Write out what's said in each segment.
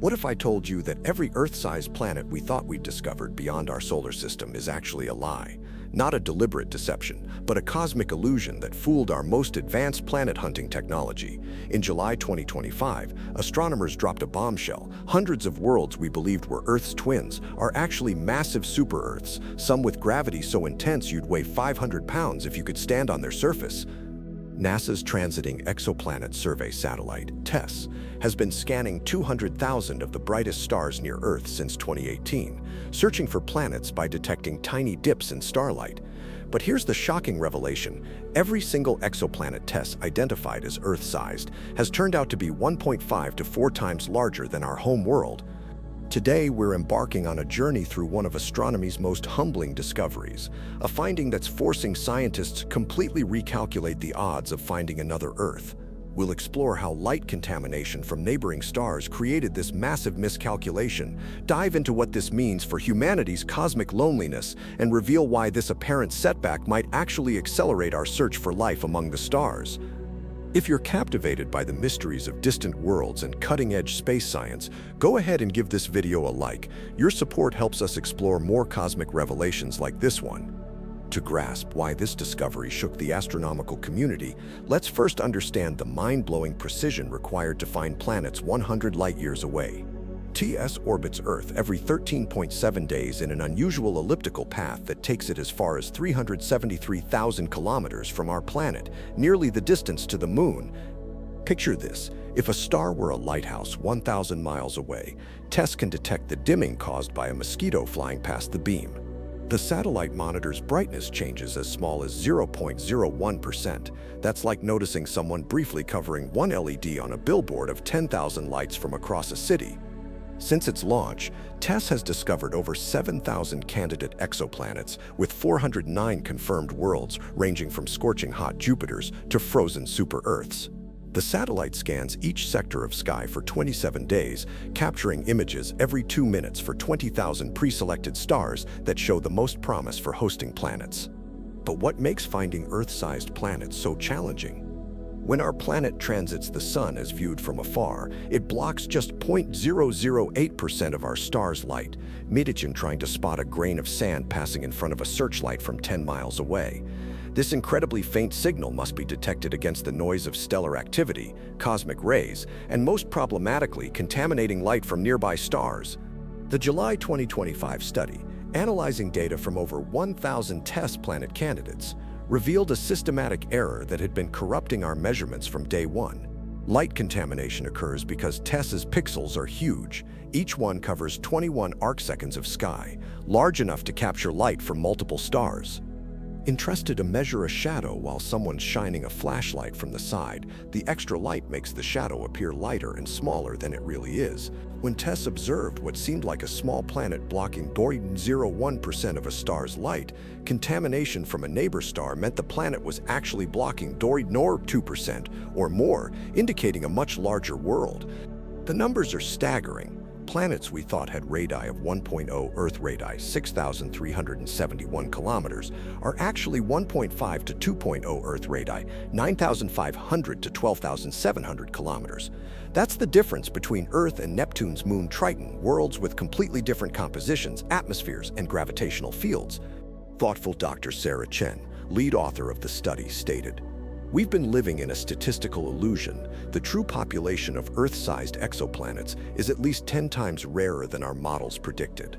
What if I told you that every Earth-sized planet we thought we'd discovered beyond our solar system is actually a lie? Not a deliberate deception, but a cosmic illusion that fooled our most advanced planet-hunting technology. In July 2025, astronomers dropped a bombshell. Hundreds of worlds we believed were Earth's twins are actually massive super-Earths, some with gravity so intense you'd weigh 500 pounds if you could stand on their surface. NASA's Transiting Exoplanet Survey satellite, TESS, has been scanning 200,000 of the brightest stars near Earth since 2018, searching for planets by detecting tiny dips in starlight. But here's the shocking revelation. Every single exoplanet TESS identified as Earth-sized has turned out to be 1.5 to 4 times larger than our home world. Today, we're embarking on a journey through one of astronomy's most humbling discoveries, a finding that's forcing scientists to completely recalculate the odds of finding another Earth. We'll explore how light contamination from neighboring stars created this massive miscalculation, dive into what this means for humanity's cosmic loneliness, and reveal why this apparent setback might actually accelerate our search for life among the stars. If you're captivated by the mysteries of distant worlds and cutting-edge space science, go ahead and give this video a like. Your support helps us explore more cosmic revelations like this one. To grasp why this discovery shook the astronomical community, let's first understand the mind-blowing precision required to find planets 100 light-years away. TESS orbits Earth every 13.7 days in an unusual elliptical path that takes it as far as 373,000 kilometers from our planet, nearly the distance to the Moon. Picture this. If a star were a lighthouse 1,000 miles away, TESS can detect the dimming caused by a mosquito flying past the beam. The satellite monitor's brightness changes as small as 0.01%. That's like noticing someone briefly covering one LED on a billboard of 10,000 lights from across a city. Since its launch, TESS has discovered over 7,000 candidate exoplanets with 409 confirmed worlds ranging from scorching hot Jupiters to frozen super-Earths. The satellite scans each sector of sky for 27 days, capturing images every 2 minutes for 20,000 pre-selected stars that show the most promise for hosting planets. But what makes finding Earth-sized planets so challenging? When our planet transits the Sun as viewed from afar, it blocks just 0.008% of our star's light. Imagine trying to spot a grain of sand passing in front of a searchlight from 10 miles away. This incredibly faint signal must be detected against the noise of stellar activity, cosmic rays, and most problematically, contaminating light from nearby stars. The July 2025 study, analyzing data from over 1,000 TESS planet candidates, revealed a systematic error that had been corrupting our measurements from day one. Light contamination occurs because TESS's pixels are huge. Each one covers 21 arcseconds of sky, large enough to capture light from multiple stars. Interested to measure a shadow while someone's shining a flashlight from the side, the extra light makes the shadow appear lighter and smaller than it really is. When TESS observed what seemed like a small planet blocking 0.01% of a star's light, contamination from a neighbor star meant the planet was actually blocking 0.02% or more, indicating a much larger world. The numbers are staggering. Planets we thought had radii of 1.0 Earth radii 6,371 kilometers are actually 1.5 to 2.0 Earth radii 9,500 to 12,700 kilometers. That's the difference between Earth and Neptune's moon Triton, worlds with completely different compositions, atmospheres, and gravitational fields. Thoughtful Dr. Sarah Chen, lead author of the study, stated, "We've been living in a statistical illusion. The true population of Earth-sized exoplanets is at least 10 times rarer than our models predicted."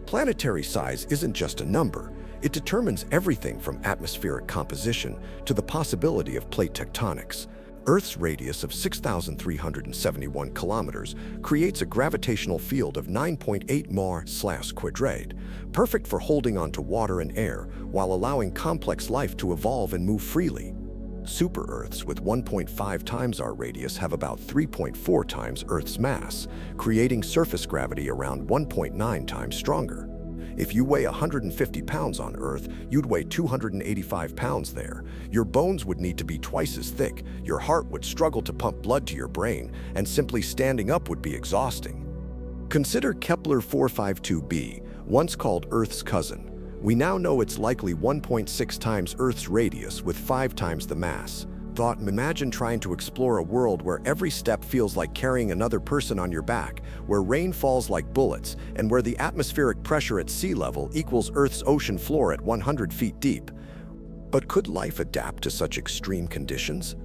Planetary size isn't just a number. It determines everything from atmospheric composition to the possibility of plate tectonics. Earth's radius of 6,371 kilometers creates a gravitational field of 9.8 mar/quadrate, perfect for holding onto water and air while allowing complex life to evolve and move freely. Super-Earths with 1.5 times our radius have about 3.4 times Earth's mass, creating surface gravity around 1.9 times stronger. If you weigh 150 pounds on Earth, you'd weigh 285 pounds there. Your bones would need to be twice as thick, your heart would struggle to pump blood to your brain, and simply standing up would be exhausting. Consider Kepler 452b, once called Earth's cousin. We now know it's likely 1.6 times Earth's radius with 5 times the mass. Imagine trying to explore a world where every step feels like carrying another person on your back, where rain falls like bullets, and where the atmospheric pressure at sea level equals Earth's ocean floor at 100 feet deep. But could life adapt to such extreme conditions?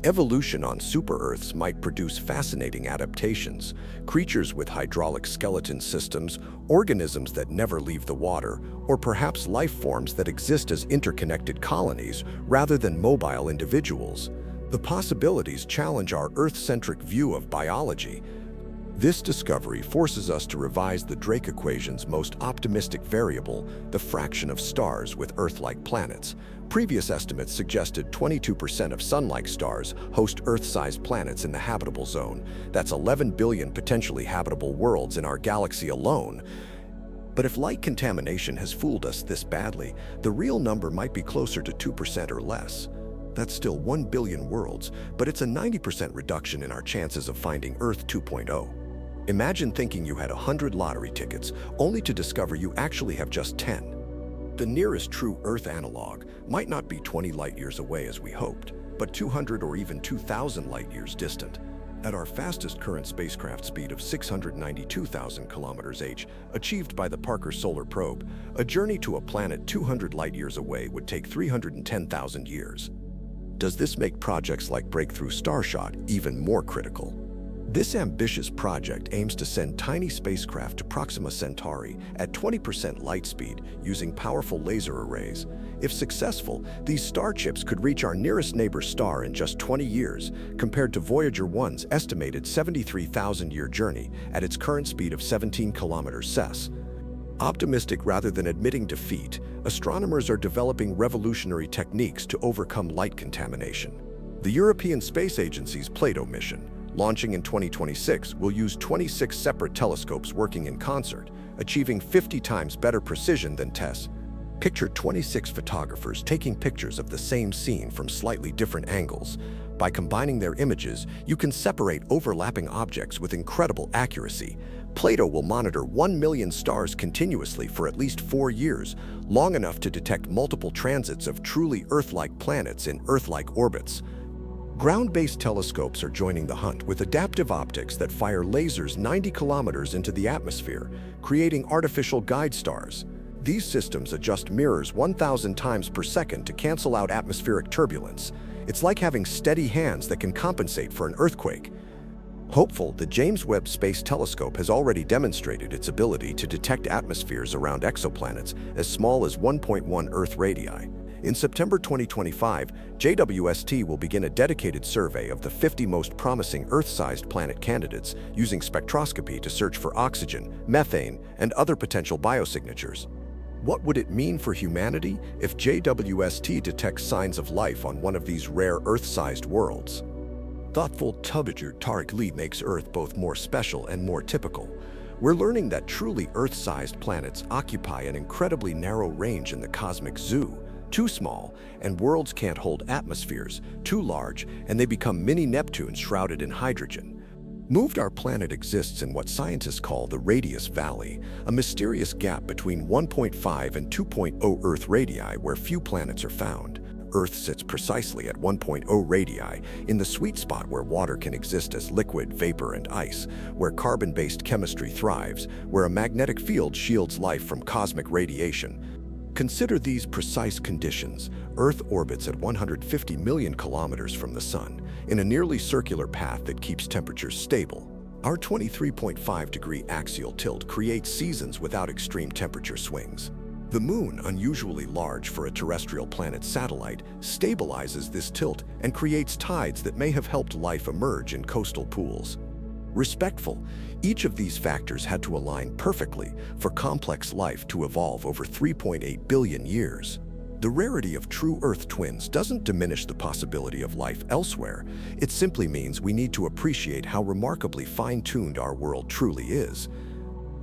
Evolution on super-Earths might produce fascinating adaptations, creatures with hydraulic skeleton systems, organisms that never leave the water, or perhaps life forms that exist as interconnected colonies rather than mobile individuals. The possibilities challenge our Earth-centric view of biology. This discovery forces us to revise the Drake equation's most optimistic variable, the fraction of stars with Earth-like planets. Previous estimates suggested 22% of Sun-like stars host Earth-sized planets in the habitable zone. That's 11 billion potentially habitable worlds in our galaxy alone. But if light contamination has fooled us this badly, the real number might be closer to 2% or less. That's still 1 billion worlds, but it's a 90% reduction in our chances of finding Earth 2.0. Imagine thinking you had 100 lottery tickets, only to discover you actually have just 10. The nearest true Earth analog might not be 20 light-years away as we hoped, but 200 or even 2,000 light-years distant. At our fastest current spacecraft speed of 692,000 km/h, achieved by the Parker Solar Probe, a journey to a planet 200 light-years away would take 310,000 years. Does this make projects like Breakthrough Starshot even more critical? This ambitious project aims to send tiny spacecraft to Proxima Centauri at 20% light speed using powerful laser arrays. If successful, these star chips could reach our nearest neighbor star in just 20 years, compared to Voyager 1's estimated 73,000-year journey at its current speed of 17 km/s. Optimistic rather than admitting defeat, astronomers are developing revolutionary techniques to overcome light contamination. The European Space Agency's Plato mission, launching in 2026, will use 26 separate telescopes working in concert, achieving 50 times better precision than TESS. Picture 26 photographers taking pictures of the same scene from slightly different angles. By combining their images, you can separate overlapping objects with incredible accuracy. Plato will monitor 1 million stars continuously for at least 4 years, long enough to detect multiple transits of truly Earth-like planets in Earth-like orbits. Ground-based telescopes are joining the hunt with adaptive optics that fire lasers 90 kilometers into the atmosphere, creating artificial guide stars. These systems adjust mirrors 1,000 times per second to cancel out atmospheric turbulence. It's like having steady hands that can compensate for an earthquake. Hopeful, the James Webb Space Telescope has already demonstrated its ability to detect atmospheres around exoplanets as small as 1.1 Earth radii. In September 2025, JWST will begin a dedicated survey of the 50 most promising Earth-sized planet candidates using spectroscopy to search for oxygen, methane, and other potential biosignatures. What would it mean for humanity if JWST detects signs of life on one of these rare Earth-sized worlds? Thoughtful Tubijur Tariq Lee makes Earth both more special and more typical. We're learning that truly Earth-sized planets occupy an incredibly narrow range in the cosmic zoo. Too small, and worlds can't hold atmospheres. Too large, and they become mini Neptunes shrouded in hydrogen. Our planet exists in what scientists call the Radius Valley, a mysterious gap between 1.5 and 2.0 Earth radii where few planets are found. Earth sits precisely at 1.0 radii, in the sweet spot where water can exist as liquid, vapor, and ice, where carbon-based chemistry thrives, where a magnetic field shields life from cosmic radiation. Consider these precise conditions. Earth orbits at 150 million kilometers from the Sun, in a nearly circular path that keeps temperatures stable. Our 23.5-degree axial tilt creates seasons without extreme temperature swings. The Moon, unusually large for a terrestrial planet satellite, stabilizes this tilt and creates tides that may have helped life emerge in coastal pools. Respectful, each of these factors had to align perfectly for complex life to evolve over 3.8 billion years. The rarity of true Earth twins doesn't diminish the possibility of life elsewhere. It simply means we need to appreciate how remarkably fine-tuned our world truly is.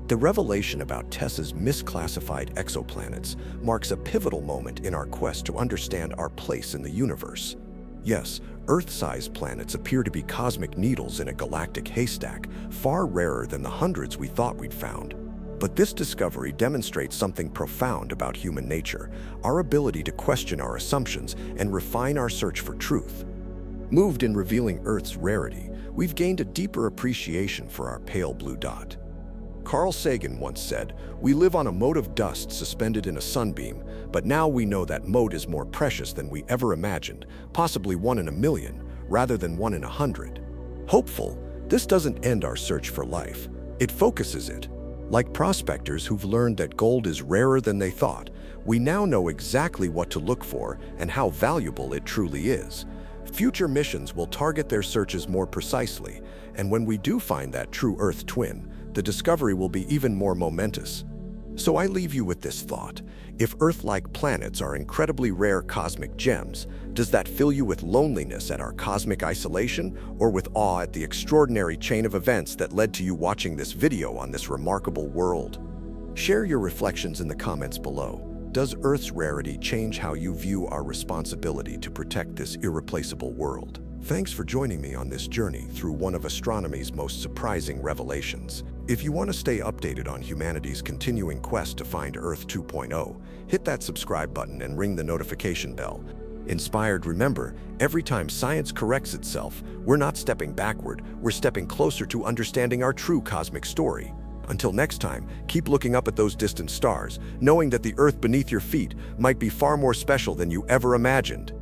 The revelation about TESS's misclassified exoplanets marks a pivotal moment in our quest to understand our place in the universe. Yes, Earth-sized planets appear to be cosmic needles in a galactic haystack, far rarer than the hundreds we thought we'd found. But this discovery demonstrates something profound about human nature, our ability to question our assumptions and refine our search for truth. Moved in revealing Earth's rarity, we've gained a deeper appreciation for our pale blue dot. Carl Sagan once said, "We live on a mote of dust suspended in a sunbeam, but now we know that mote is more precious than we ever imagined, possibly 1 in a million, rather than 1 in 100. Hopeful, this doesn't end our search for life. It focuses it. Like prospectors who've learned that gold is rarer than they thought, we now know exactly what to look for and how valuable it truly is. Future missions will target their searches more precisely, and when we do find that true Earth twin, the discovery will be even more momentous. So I leave you with this thought. If Earth-like planets are incredibly rare cosmic gems, does that fill you with loneliness at our cosmic isolation, or with awe at the extraordinary chain of events that led to you watching this video on this remarkable world? Share your reflections in the comments below. Does Earth's rarity change how you view our responsibility to protect this irreplaceable world? Thanks for joining me on this journey through one of astronomy's most surprising revelations. If you want to stay updated on humanity's continuing quest to find Earth 2.0, hit that subscribe button and ring the notification bell. Inspired, remember, every time science corrects itself, we're not stepping backward, we're stepping closer to understanding our true cosmic story. Until next time, keep looking up at those distant stars, knowing that the Earth beneath your feet might be far more special than you ever imagined.